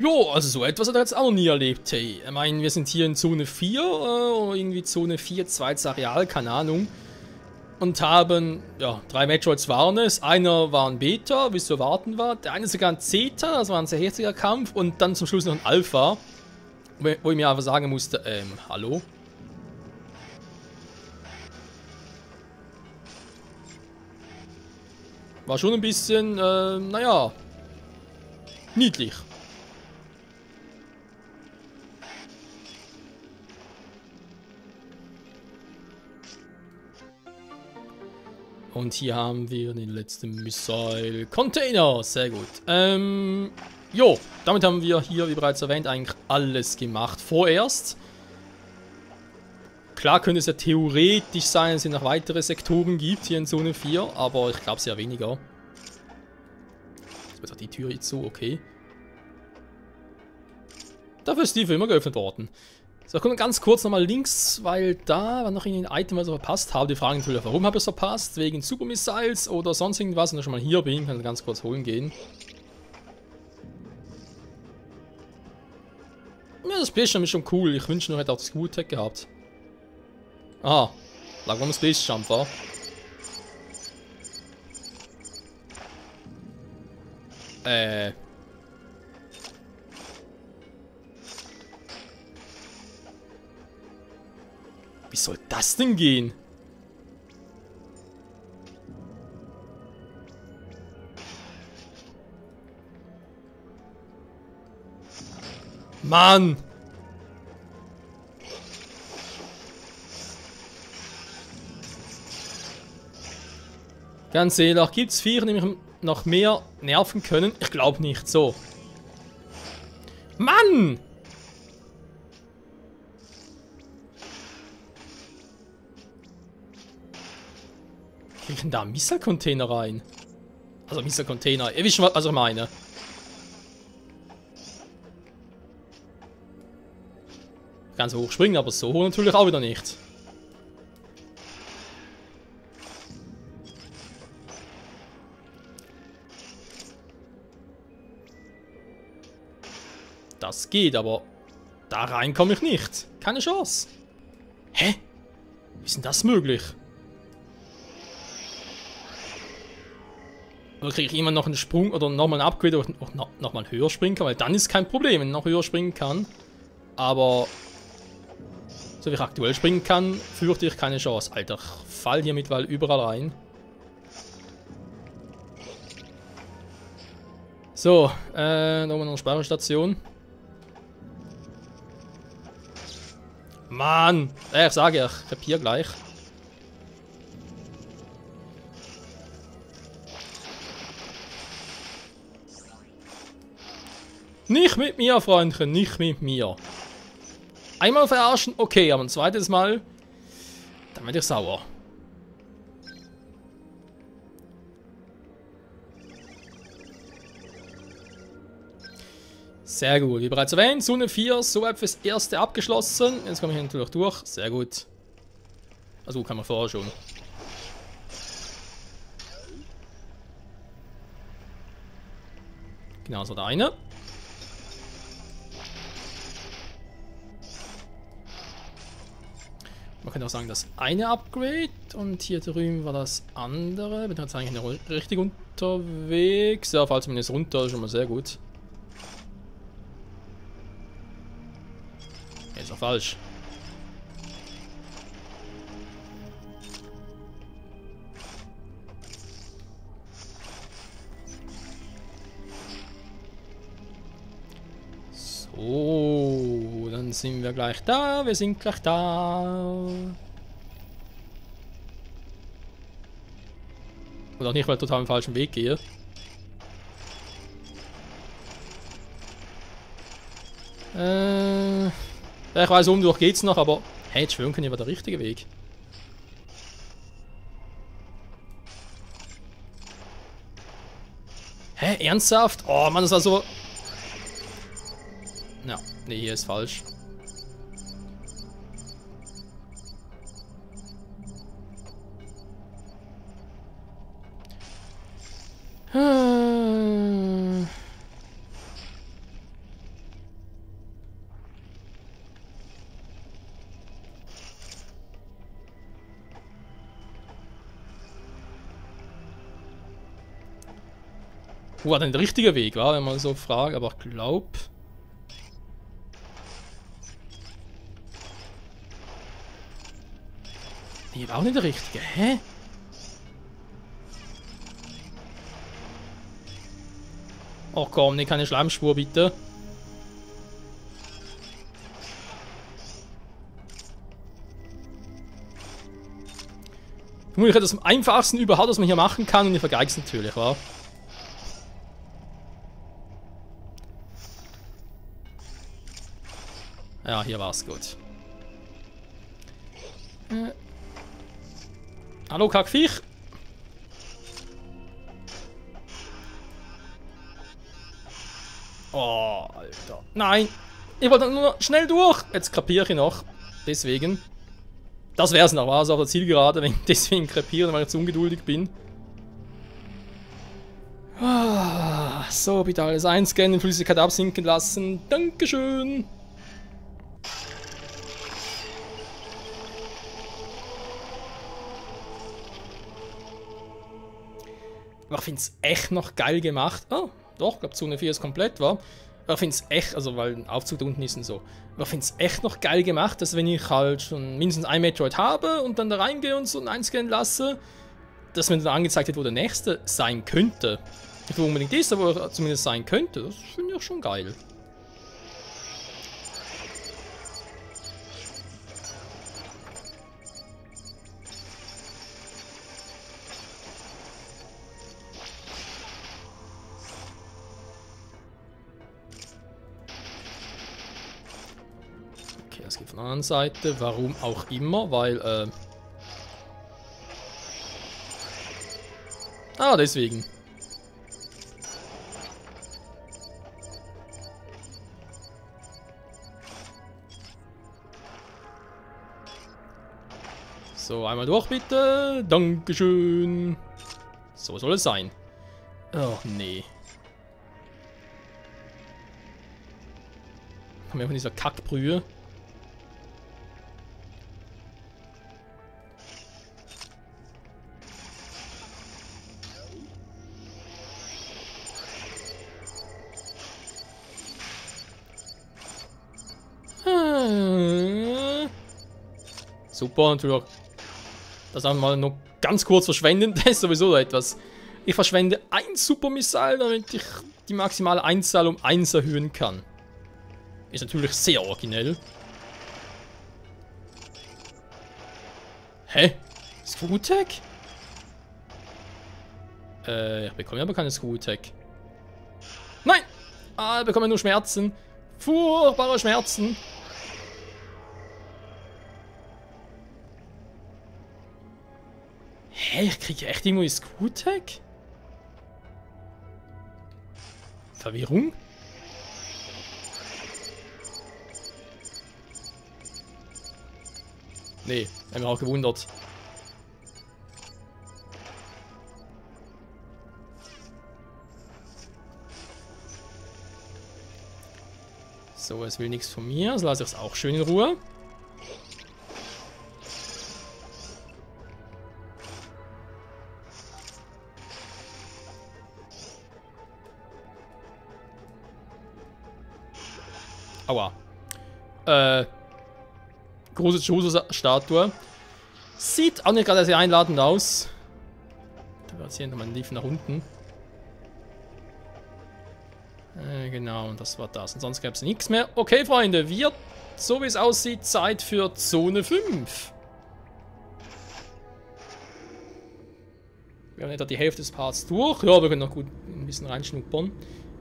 Jo, also so etwas hat er jetzt auch noch nie erlebt, hey. Ich meine, wir sind hier in Zone 4, oder irgendwie Zone 4, zweites Areal, keine Ahnung. Und haben, ja, 3 Metroids waren es. Einer war ein Beta, wie es zu erwarten war. Der eine sogar ein Zeta, das war ein sehr herziger Kampf. Und dann zum Schluss noch ein Alpha. Wo ich mir einfach sagen musste, hallo? War schon ein bisschen, naja, niedlich. Und hier haben wir den letzten Missile Container. Sehr gut. Jo, damit haben wir hier, wie bereits erwähnt, eigentlich alles gemacht. Vorerst. Klar könnte es ja theoretisch sein, dass es noch weitere Sektoren gibt hier in Zone 4, aber ich glaube es ja weniger. Jetzt wird auch die Tür jetzt so, okay. Dafür ist die für immer geöffnet worden. So, kommen ganz kurz nochmal links, weil da war noch ein Item, was ich verpasst habe. Die fragen natürlich, warum habe ich es verpasst? Wegen Super Missiles oder sonst irgendwas? Und ich schon mal hier bin, kann ich ganz kurz holen gehen. Ja, das Bildschirm ist schon cool. Ich wünsche nur, hätte auch das Gutech gehabt. Aha, lag am Space Jumper. Wie soll das denn gehen? Mann! Ganz ehrlich, gibt es Viecher, die mich noch mehr nerven können? Ich glaube nicht. So. Mann! Wie krieg ich denn da einen Missile-Container rein? Also Missile-Container. Ihr wisst schon, was ich meine. Ganz hoch springen, aber so hoch natürlich auch wieder nicht. Das geht, aber da rein komme ich nicht. Keine Chance. Hä? Wie ist denn das möglich? Oder kriege ich immer noch einen Sprung oder nochmal ein Upgrade, wo ich nochmal höher springen kann? Weil dann ist kein Problem, wenn ich noch höher springen kann. Aber so wie ich aktuell springen kann, fürchte ich keine Chance. Alter, ich fall hier mittlerweile überall rein. So, nochmal noch eine Speicherstation. Mann! Ich sage ja, ich kapier gleich. Nicht mit mir, Freundchen, nicht mit mir. Einmal verarschen, okay, aber ein zweites Mal, dann werde ich sauer. Sehr gut, wie bereits erwähnt, Zone 4, soweit fürs erste abgeschlossen. Jetzt komme ich natürlich durch, sehr gut. Also kann man vorher schon. Genau so der eine. Man könnte auch sagen, das eine Upgrade und hier drüben war das andere. Bin jetzt eigentlich noch richtig unterwegs. Ja, falls man jetzt runter, ist schon mal sehr gut. Ja, ist auch falsch. So, dann sind wir gleich da. Wir sind gleich da. Und auch nicht, weil ich total im falschen Weg gehe. Ja, ich weiß, oben durch geht's noch, aber hey, jetzt schwören können, hier war der richtige Weg. Hä, ernsthaft? Oh Mann, das war so... Ja, nee, hier ist falsch. Wo war denn der richtige Weg, war, wenn man so fragt, aber ich glaube... Nee, war auch nicht der richtige, hä? Oh komm, nee, keine Schleimspur, bitte. Vermutlich das am einfachsten überhaupt, was man hier machen kann, und ihr vergeigt natürlich, wa? Ja, hier war's gut. Hallo, Kackviech. Oh, Alter. Nein. Ich wollte nur schnell durch. Jetzt krepiere ich noch. Deswegen. Das wär's noch, war es auf der Zielgerade, wenn ich deswegen krepiere, weil ich zu ungeduldig bin. So, bitte alles einscannen, Flüssigkeit absinken lassen. Dankeschön. Aber ich finde es echt noch geil gemacht. Oh, doch, ich glaube Zone 4 ist komplett, war. Aber ich finde es echt, also weil ein Aufzug da unten ist und so. Aber ich finde es echt noch geil gemacht, dass wenn ich halt schon mindestens ein Metroid habe und dann da reingehe und so einen einscannen lasse, dass mir dann angezeigt wird, wo der nächste sein könnte. Nicht wo unbedingt ist, aber wo er zumindest sein könnte. Das finde ich auch schon geil. Okay, das geht von der anderen Seite. Warum auch immer, weil, deswegen. So, einmal durch bitte. Dankeschön. So soll es sein. Oh, nee. Kommen wir von dieser Kackbrühe. Super, natürlich. Das einfach mal noch ganz kurz verschwenden, das ist sowieso etwas. Ich verschwende ein Super-Missile, damit ich die maximale Einzahl um 1 erhöhen kann. Ist natürlich sehr originell. Hä? Screwtech? Ich bekomme aber keine Screwtech. Nein! Ich bekomme nur Schmerzen. Furchtbare Schmerzen. Hä, ich kriege echt irgendwo Screwtech? Verwirrung? Nee, hab mich auch gewundert. So, es will nichts von mir, also lasse ich es auch schön in Ruhe. Aua. Große Jojo-Statue. Sieht auch nicht gerade sehr einladend aus. Da war jetzt hier nochmal ein Lief nach unten. Genau, und das war das. Und sonst gab es nichts mehr. Okay, Freunde, wird, so wie es aussieht, Zeit für Zone 5. Wir haben etwa die Hälfte des Parts durch. Ja, wir können noch gut ein bisschen reinschnuppern.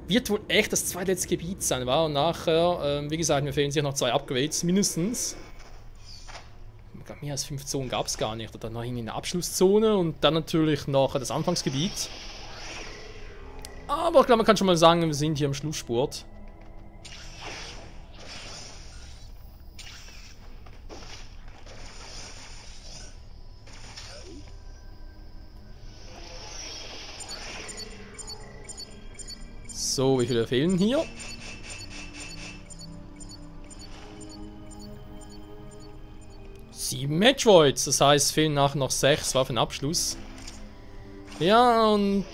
Wird wohl echt das zweitletzte Gebiet sein, war? Und nachher, wie gesagt, mir fehlen sich noch 2 Upgrades, mindestens. Ich glaube, mehr als 5 Zonen gab es gar nicht. Oder noch in der Abschlusszone und dann natürlich noch das Anfangsgebiet. Aber ich glaube, man kann schon mal sagen, wir sind hier im Schlussspurt. So, wie viele fehlen hier? Sieben Metroids, das heißt, es fehlen nachher noch 6, war für den Abschluss. Ja, und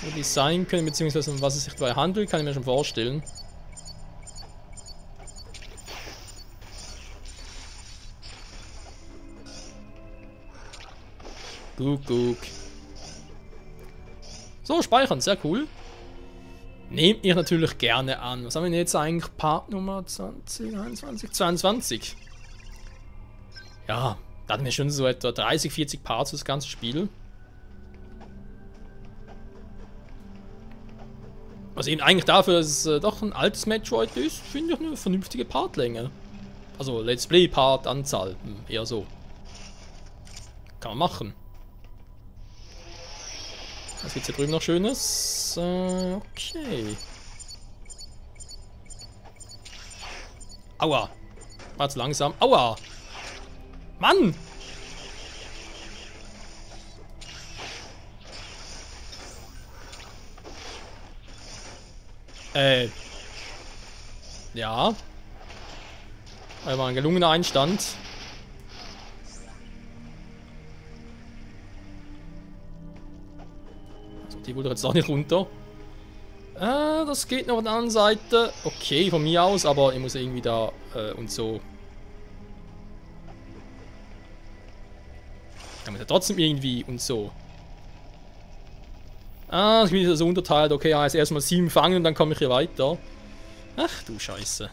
wo die sein können, beziehungsweise um was es sich dabei handelt, kann ich mir schon vorstellen. Guck. So, speichern, sehr cool. Nehmt ihr natürlich gerne an. Was haben wir denn jetzt eigentlich? Part Nummer 20, 21, 22. Ja, da hatten wir schon so etwa 30, 40 Parts für das ganze Spiel. Was eben eigentlich dafür, dass es doch ein altes Metroid ist, finde ich eine vernünftige Partlänge. Also Let's Play Part Anzahl, eher so. Kann man machen. Was gibt's hier drüben noch Schönes? Okay. Aua. War zu langsam. Aua. Mann! Ja. War ein gelungener Einstand. Also die wollte jetzt auch nicht runter. Das geht noch an der anderen Seite. Okay, von mir aus, aber ich muss irgendwie da und so. Kann man ja trotzdem irgendwie und so. Ah, ich bin wieder so unterteilt. Okay, ja, jetzt erstmal 7 fangen und dann komme ich hier weiter. Ach du Scheiße.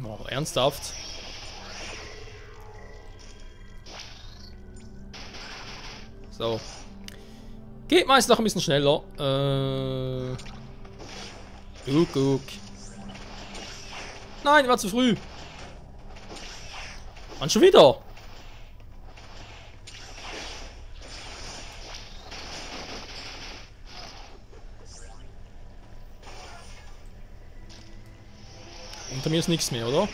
Oh, ernsthaft? So. Geht meist noch ein bisschen schneller. Guck. Nein, war zu früh. Mann, schon wieder. Unter mir ist nichts mehr, oder?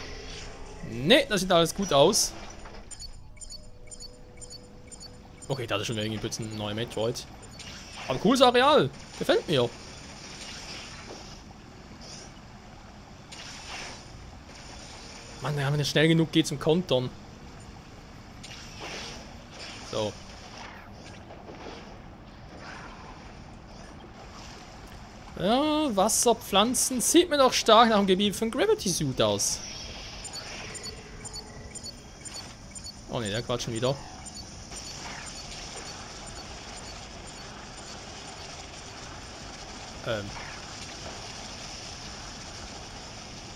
Ne, das sieht alles gut aus. Okay, da ist schon irgendwie plötzlich ein neuer Metroid. Aber cooles Areal. Gefällt mir. Mann, wenn es schnell genug geht zum Kontern. So. Ja, Wasserpflanzen. Sieht mir doch stark nach dem Gebiet von Gravity Suit aus. Oh ne, der quatscht schon wieder.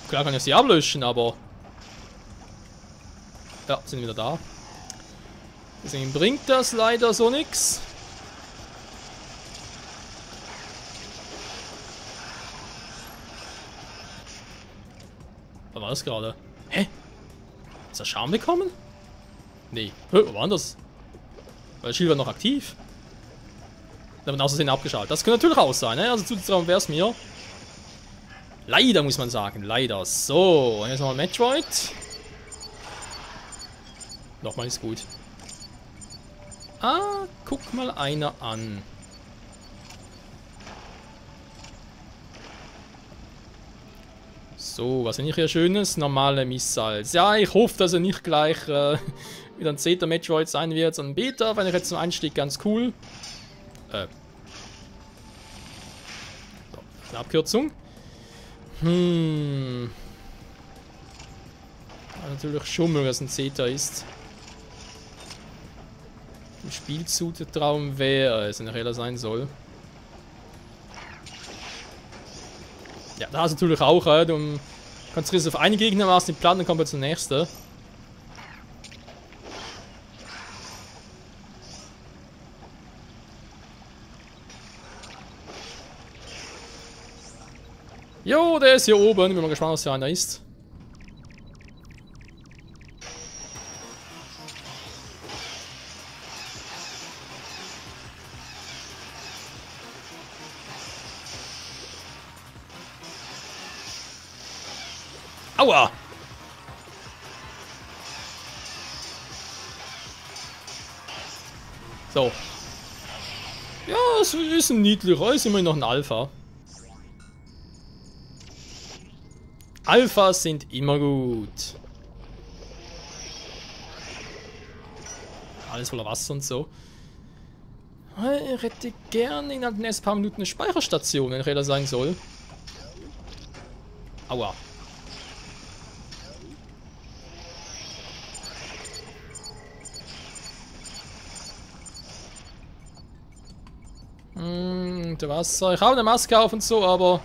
Klar kann ich sie ablöschen, aber... Ja, sind wieder da. Deswegen bringt das leider so nix. Was war das gerade? Hä? Ist das Schaden bekommen? Nee. Wo war das? Weil das Schild war noch aktiv. Aber aus Versehen abgeschaltet. Das könnte natürlich auch sein, ne? Also zuzutrauen wäre es mir. Leider muss man sagen. Leider. So, und jetzt noch ein Metroid. Nochmal ist gut. Ah, guck mal einer an. So, was finde ich hier Schönes? Normale Missiles. Ja, ich hoffe, dass er nicht gleich wieder ein Zeta Metroid sein wird, sondern Beta. Fand ich jetzt zum Einstieg ganz cool. So, eine Abkürzung. Natürlich Schummel, dass ein Zeta ist. Im Spiel zuzutrauen wäre es, wenn er heller sein soll. Ja, da ist natürlich auch, du konzentrierst auf einen Gegner, machst den Plan, dann kommt er zum nächsten. Jo, der ist hier oben, bin mal gespannt, was hier einer ist. Aua! So. Ja, es ist ein niedlicher, ist immerhin noch ein Alpha. Alphas sind immer gut. Alles voller Wasser und so. Ich hätte gerne in den nächsten paar Minuten eine Speicherstation, wenn ich ehrlich sein soll. Aua. Der Wasser. Ich habe eine Maske auf und so, aber...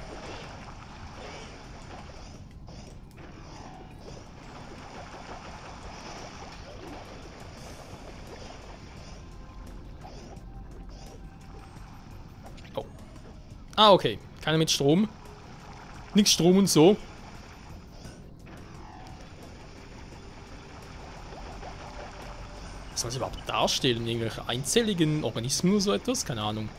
Oh. Ah, okay. Keiner mit Strom. Nix Strom und so. Was soll das überhaupt darstellen? Irgendwelche einzelligen Organismen oder so etwas? Keine Ahnung.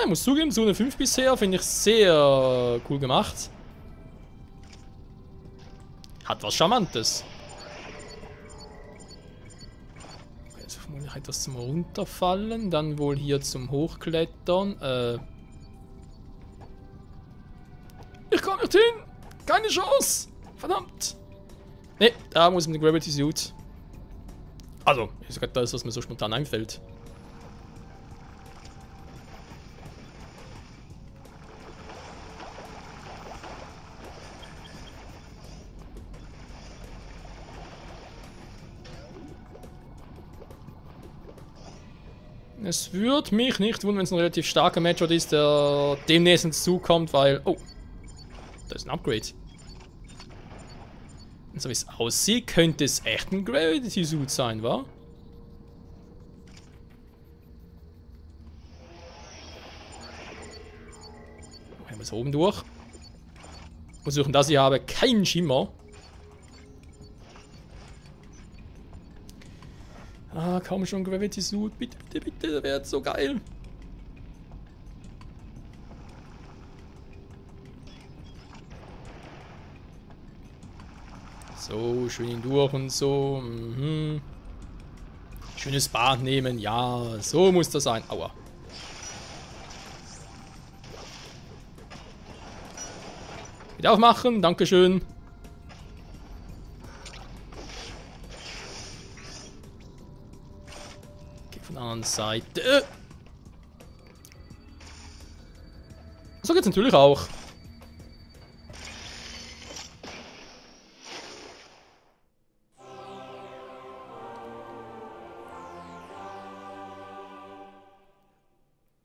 Ich muss zugeben, Zone 5 bisher finde ich sehr cool gemacht. Hat was Charmantes. Okay, also vermutlich etwas zum Runterfallen, dann wohl hier zum Hochklettern. Ich komme nicht hin! Keine Chance! Verdammt! Ne, da muss ich mit dem Gravity Suit. Also, ist gerade das, was mir so spontan einfällt. Es würde mich nicht wundern, wenn es ein relativ starker Matchup ist, der demnächst hinzukommt, weil... Oh, da ist ein Upgrade. Und so wie es aussieht, könnte es echt ein Gravity Suit sein, wa? Gehen wir es oben durch. Versuchen, dass ich habe keinen Schimmer. Ah, kaum schon Gravity Suit. Bitte, bitte, bitte, das wäre so geil. So, schön hindurch und so. Mhm. Schönes Bad nehmen. Ja, so muss das sein. Aua. Wieder aufmachen. Dankeschön. Von der anderen Seite. So geht's natürlich auch.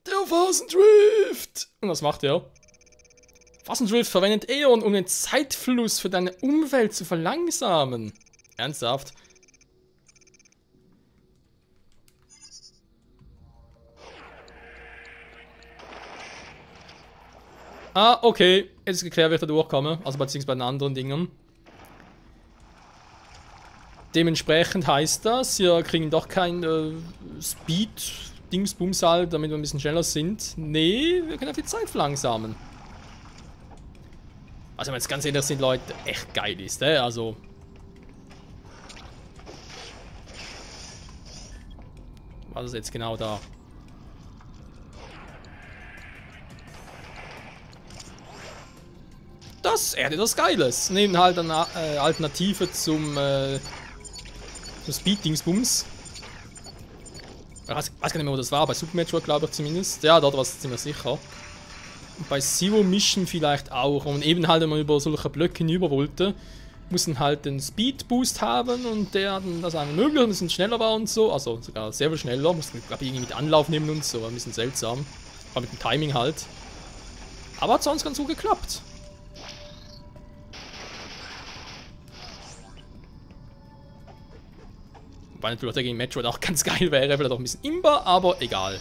Der Phasendrift! Und was macht er? Phasendrift verwendet Aeon, um den Zeitfluss für deine Umwelt zu verlangsamen. Ernsthaft? Ah, okay. Jetzt ist geklärt, wie ich da durchkomme. Also beziehungsweise bei den anderen Dingen. Dementsprechend heißt das, wir kriegen doch kein Speed-Dingsbumsal, damit wir ein bisschen schneller sind. Nee, wir können auf die Zeit verlangsamen. Also wenn es ganz ehrlich sind, Leute, echt geil ist, also... Was ist jetzt genau da? Das ist etwas Geiles. Nehmen halt eine Alternative zum Speed-Dingsbums. Ich weiß gar nicht mehr, wo das war. Bei Super Metroid, glaube ich zumindest. Ja, dort war es ziemlich sicher. Und bei Zero Mission vielleicht auch. Und eben halt, wenn man über solche Blöcke hinüber wollte, muss man halt den Speed-Boost haben und der hat das einem möglich, ein bisschen schneller war und so. Also sogar sehr viel schneller. Muss man, glaube ich, irgendwie mit Anlauf nehmen und so. Ein bisschen seltsam. Aber mit dem Timing halt. Aber hat sonst ganz gut geklappt. Wobei natürlich der gegen Metroid auch ganz geil wäre, vielleicht auch ein bisschen imbar, aber egal.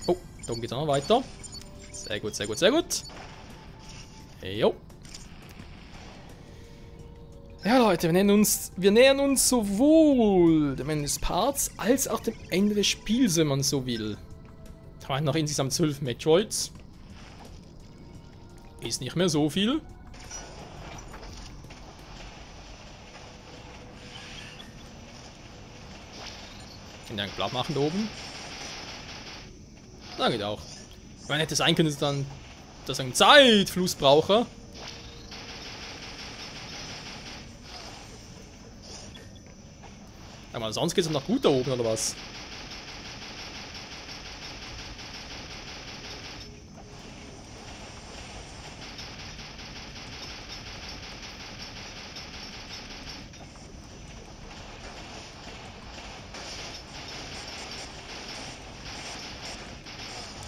Oh, da oben geht es auch noch weiter. Sehr gut, sehr gut, sehr gut. Jo. Ja, Leute, wir nähern uns sowohl dem Ende des Parts als auch dem Ende des Spiels, wenn man so will. Da waren noch insgesamt 12 Metroids. Ist nicht mehr so viel. Den Dank platt machen da oben. Na, geht auch. Man hätte sein können, dass ich einen Zeitfluss brauche. Aber sonst geht es noch gut da oben, oder was?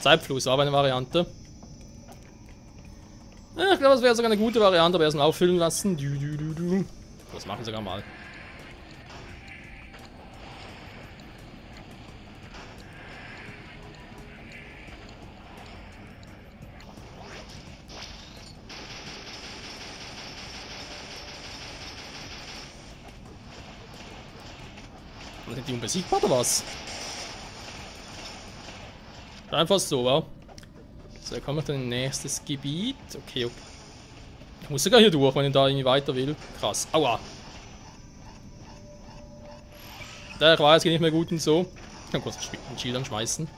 Zeitfluss war aber eine Variante. Ja, ich glaube, das wäre sogar eine gute Variante, aber erstmal auffüllen lassen. Das machen wir sogar mal. Sind die unbesiegbar oder was? Einfach so, wa? So, kommen wir dann in nächstes Gebiet. Okay, okay. Ich muss sogar hier durch, wenn ich da irgendwie weiter will. Krass. Aua. Der war jetzt nicht mehr gut und so. Ich kann kurz einen Shield anschmeißen.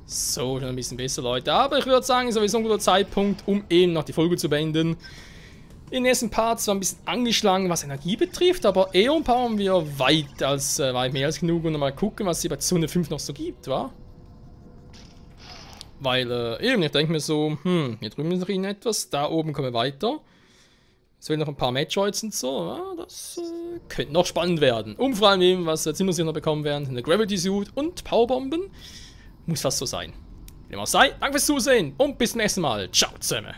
So, schon ein bisschen besser, Leute. Aber ich würde sagen, sowieso ein guter Zeitpunkt, um eben noch die Folge zu beenden. In den nächsten Parts war ein bisschen angeschlagen, was Energie betrifft, aber Eon powern wir weit mehr als genug und mal gucken, was es bei Zone 5 noch so gibt, wa? Weil, eben, ich denke mir so, hier drüben ist noch etwas, da oben kommen wir weiter. Es werden noch ein paar Metroids und so, ja, das könnte noch spannend werden. Und vor allem eben, was wir ziemlich sicher noch bekommen werden, eine Gravity Suit und Powerbomben. Muss fast so sein. Wie dem auch sei, danke fürs Zusehen und bis zum nächsten Mal. Ciao zusammen.